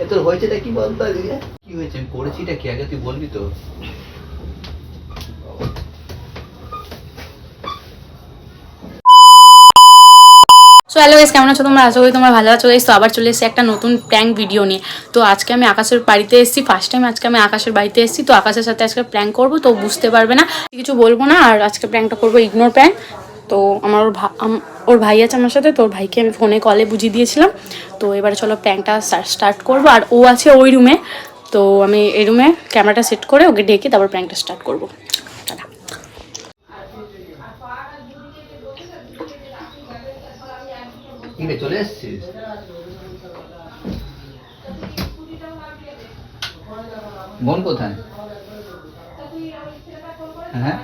তোর হয়েছেটা কি বলতো আজকে? কি হয়েছে, আমি করেছিটা কি আগে তুই বলবি তো? সো হ্যালো গাইস, কেমন আছো তোমরা? আশা করি তোমরা ভালো আছো গাইস। তো আবার চলে এসেছি একটা নতুন প্র্যাঙ্ক ভিডিও নিয়ে। তো আজকে আমি আকাশের বাড়িতে এসেছি, ফার্স্ট টাইম আজকে আমি আকাশের বাড়িতে এসেছি। তো আকাশের সাথে আজকে প্র্যাঙ্ক করবো, তো বুঝতে পারবে না, কিছু বলবো না। আর আজকে প্র্যাঙ্কটা করবো ইগনোর প্র্যাঙ্ক। তো আমার ওর ভাই আছে আমার সাথে, তো ওর ভাইকে আমি ফোনে কলে বুঝিয়ে দিয়েছিলাম। তো এবারে চলো প্র্যাঙ্কটা স্টার্ট করবো। আর ও আছে ওই রুমে, তো আমি এই রুমে ক্যামেরাটা সেট করে ওকে ডেকে তারপর প্র্যাঙ্কটা স্টার্ট করবো। কি রে, চলে এসছিস? বোন কোথায়? হ্যাঁ,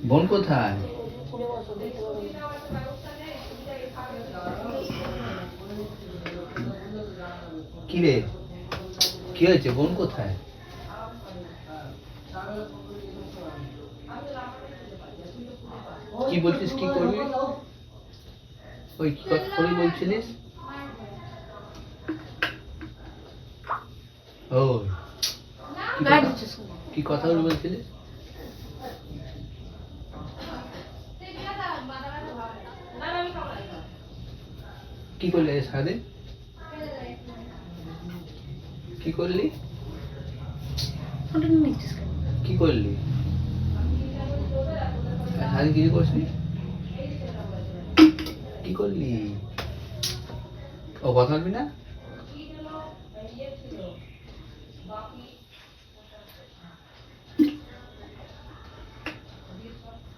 বোন কোথায়? কি রে, কি হয়েছে, বোন কোথায়? কি বলছিস, কি করবি? ওই কি কথা করে বলছিলিস? ও কি কথা বলে বলছিলিস? কি করলি সারাদিন? কি করলি? কি করলি সারাদিন? কিছু করছিস? কি করলি? ও কথা বলবি না?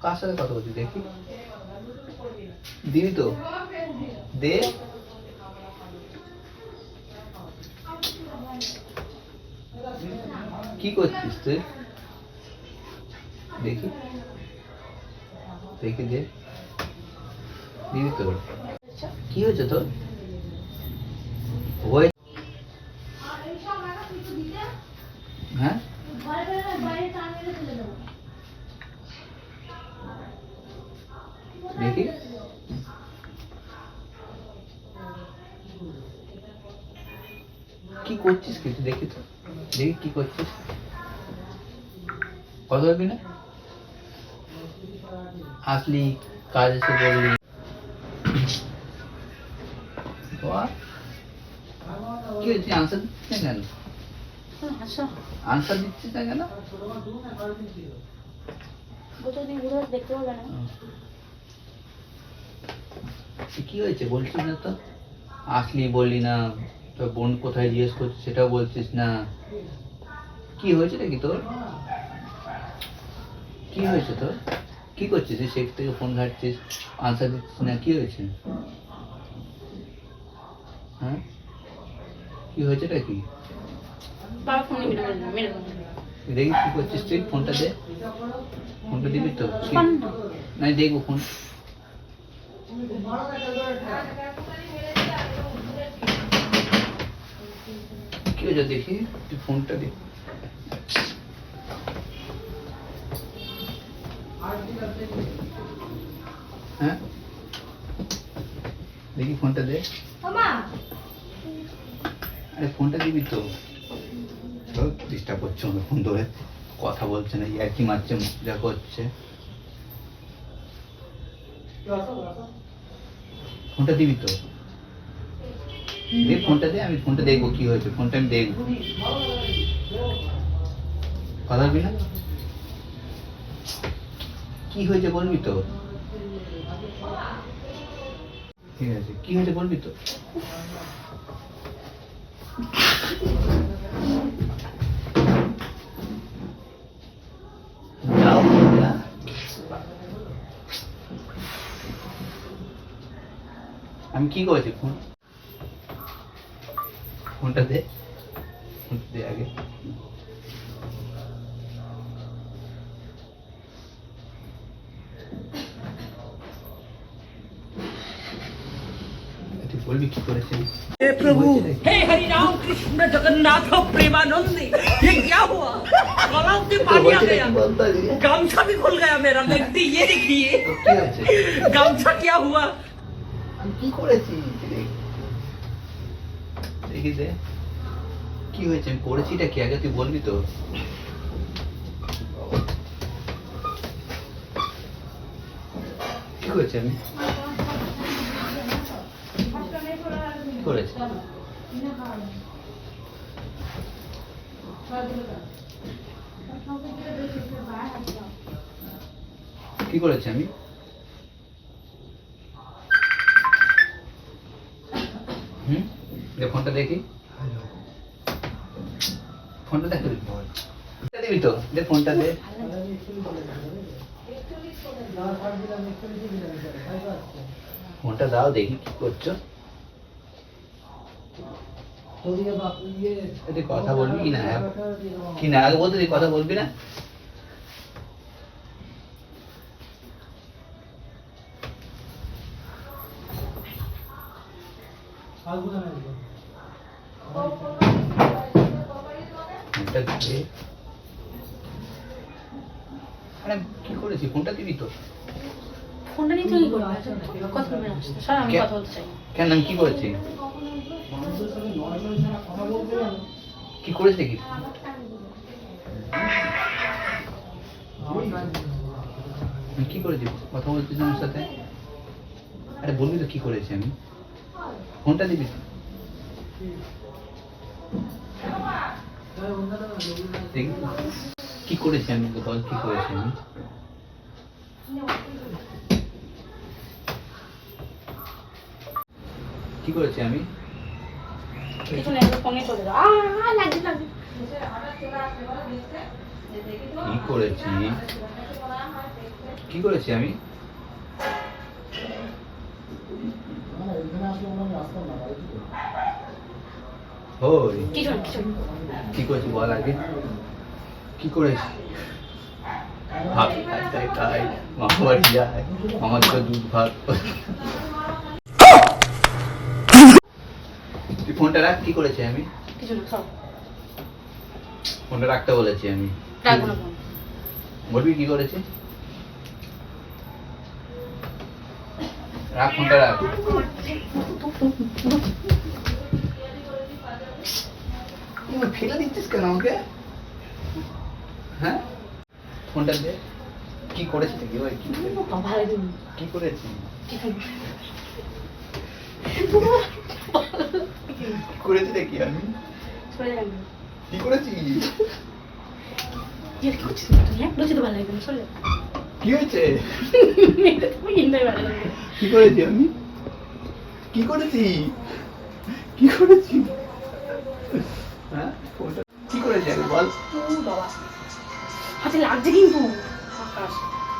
কার সাথে কথা বলছিস দেখি? দিবি তো? দে। কি করছিস তুই? দেখি দেখি, দে। দিবি তো? কি হয়েছে তোর? হ্যাঁ, দেখি কি করছিস, কিছু দেখি তো, দেখি কি করছিস। কথা বলবি না? আসলি কাজ এসে বললি কি হয়েছে? আনসার দিচ্ছিস না কেন? আনসার দিচ্ছিস না কেন? কি হয়েছে বলছিস না তো? আসলি বললি না, তোর বোন কোথায় জিজ্ঞেস করছিস সেটাও বলছিস না। কি হয়েছে নাকি তোর? কি হয়েছে তোর? কি করছিস? সেখ থেকে ফোন ঘাটছিস, আনসার দিচ্ছিস না, কি হয়েছে? হ্যাঁ, কি হয়েছেটা কি? দেখি কি করছিস তুই, ফোনটা দে। ফোনটা দিবি তো? না দেখবো ফোন। কি হয়েছে দেখি, তুই ফোনটা দে। হ্যাঁ, দেখি ফোনটা দে। আরে ফোনটা দিবি তো? ডিস্টার্ব করছে আমার ফোন ধরে, কথা বলছে না, আর কি মারছে, যা করছে। ফোনটা দিবি তো? দে ফোনটা দে, আমি ফোনটা দেখবো কি হয়েছে, ফোনটা আমি দেখবো। কথা বলবি না? কি হয়েছে বলবি তো? ঠিক আছে, কি হয়েছে বলবি তো? আমি কি করেছি? ফোনটা দে, ফোনটা দে আগে। बोल भी की करेছে हे प्रभु हे हरि राम कृष्ण जगन्नाथ प्रेमानंद ये क्या हुआ गला से पानी आ गया गमछा भी खुल गया मेरा लगती ये देखिए गमछा क्या हुआ আমি কি করেছি দেখি দে কি হয়েছে, আমি করেছিটা কি আগে তুই বলবি তো। কি করেছি আমি, কি করেছি? কি করেছি আমি? ফোনটা দেখি, ফোনটা দেখো, দিবি তো, দে ফোনটা দে। ফোনটা দাও দেখি কি করছো। কথা বলবি কি না, কি না আগে বলতে কথা বলবি না। আরে কি করেছি, ফোনটা দিবি তো। ফোনটা নিয়ে তুই কথা বলবি না, স্যার আমি কথা বলতে চাই। কেন, আমি কি করেছি, কি করেছে কি? আমি কি করেছি, কথা বলছিস আমার সাথে? আরে বলবি তো কি করেছি আমি, ফোনটা দিবি তো। কি করেছি আমি, বল কি করেছি আমি? কি করেছি আমি? কিছু নেই, ফোনে চলে যাও। লাগছে লাগছে। কি করেছি, কি করেছি আমি? ওই কি করেছি বল আগে, কি করেছি? ভাত খাই খাই, মামা বাড়ি যায়, আমার তো দুধ ভাত। তুই ফোনটা রাখ, কি করেছি আমি? কিছু না, সব ফোনটা রাখতে বলেছি আমি। রাখবো না ফোন। বলবি কি করেছি? রাখ ফোনটা রাখ। ফেলে দিচ্ছিস কেন আমাকে? হ্যাঁ ফোনটা দে। কি করেছি নাকি ওই, কি করেছি? করেছি নাকি আমি? কি করেছি? কি হয়েছে? কি করেছি আমি? কি করেছি? কি করেছি? হ্যাঁ ফোনটা কি করেছি আমি বল? হাতে লাগছে কিন্তু আকাশ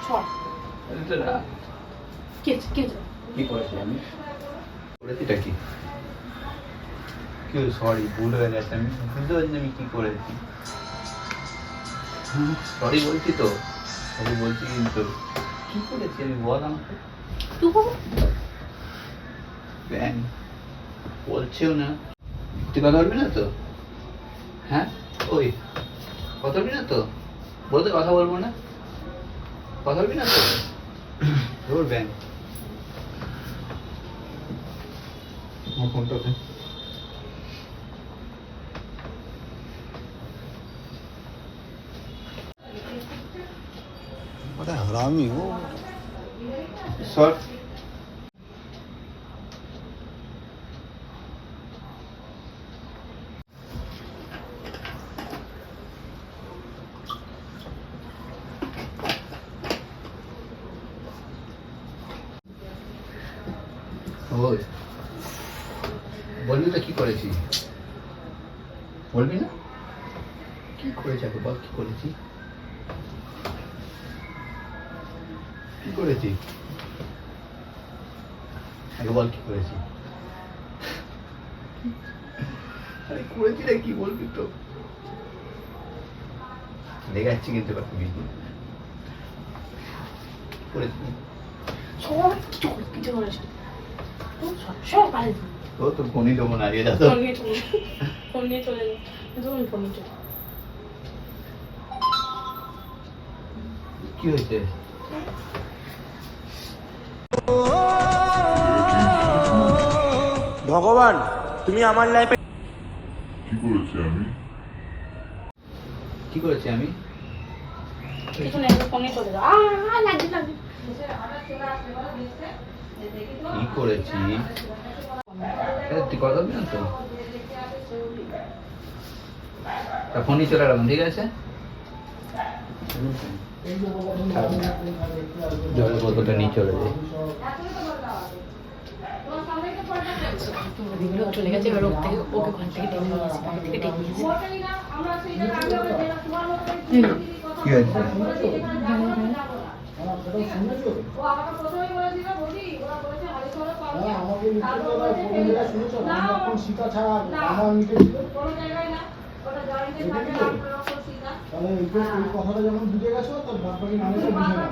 ছড়। কি করেছি আমি? করেছিটা কি? সরি ভুল হয়ে গেছে, আমি বুঝতে পারছি আমি কি করেছি। সরি বলছি তো, সরি বলছি, কিন্তু কি করেছি আমি বল আমাকে। বলছেও না, তুই কথা বলবি না তো? হ্যাঁ ওই কথা বলবি না তো, বলতে কথা বলবো না, কথা বলবি না তো? তোর ব্যাং আমার ফোনটা দে। बड़ा हरामी हो। सर বলবি তো কি করেছি, বলবি না? কি করেছি আগে বল, কি করেছি? কি করেছি আগে বল, কি করেছি? আরে করেছি না কি বলবি তো? দেখাচ্ছি কিন্তু তুমি করেছি। ও তো ফোনই দেবো না, আগে যা তো। ফোন নিয়ে চলে যাও, ফোন নিয়ে চলে। কি হয়েছে? ভগবান তুমি আমার লাইফে কি করেছি আমি? কিছু নেই, ফোনে চলে যাও। লাগছে লাগছে। কি করেছি? তুই কথা বলবি না তো? ফোনই চলে গেলাম, ঠিক আছে? জলের বোতলটা নিয়ে চলে যাই। চলে গেছে, এবার ওকে ঘর থেকে ডেকে নিয়ে আসি, বাড়ি থেকে ডেকে নিয়ে আসি। কি হয়েছে? কথাটা যখন বুঝে গেছো তো বাকি মানুষের বুঝে না।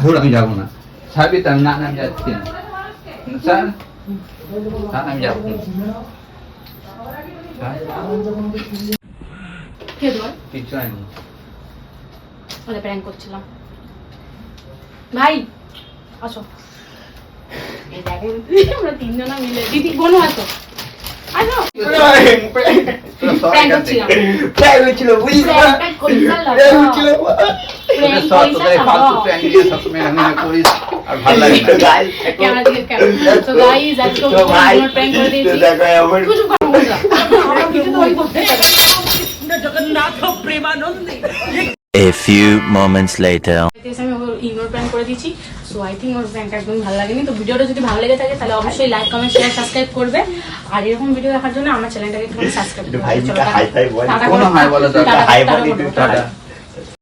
ভুল, আমি যাবো না। ছাড়বি তো? না না, আমি যাচ্ছি না স্যার, না আমি যাবো না। কে তোমার? কিচ্ছু হয়নি। ওদের প্র্যাঙ্ক করছিলাম। ভাই আসো, এই দেখেন আমরা তিনজনা মিলে, দিদি বোনও আসো, আসো। প্র্যাঙ্ক করছিলাম। প্র্যাঙ্ক করছিলাম। ক্যামেরা দিকে ক্যামেরা। তো গাইস আজকে আমরা প্র্যাঙ্ক করে দিয়েছি। কিছু কথা বলছো না। আমরা কিছু তো ওই করতে পারি। জগন্নাথ প্রেমানন্দে A few moments later. আমি ইগনোর প্র্যাঙ্ক করে দিয়েছি। So I think or prank একদম ভালো লাগেনি। তো ভিডিওটা যদি ভালো লেগে থাকে তাহলে অবশ্যই লাইক কমেন্ট শেয়ার সাবস্ক্রাইব করবে। আর এরকম ভিডিও দেখার জন্য আমার চ্যানেলটাকে একটু সাবস্ক্রাইব করবে। কোনো হাই বলো তো, হাই বলি, টাটা।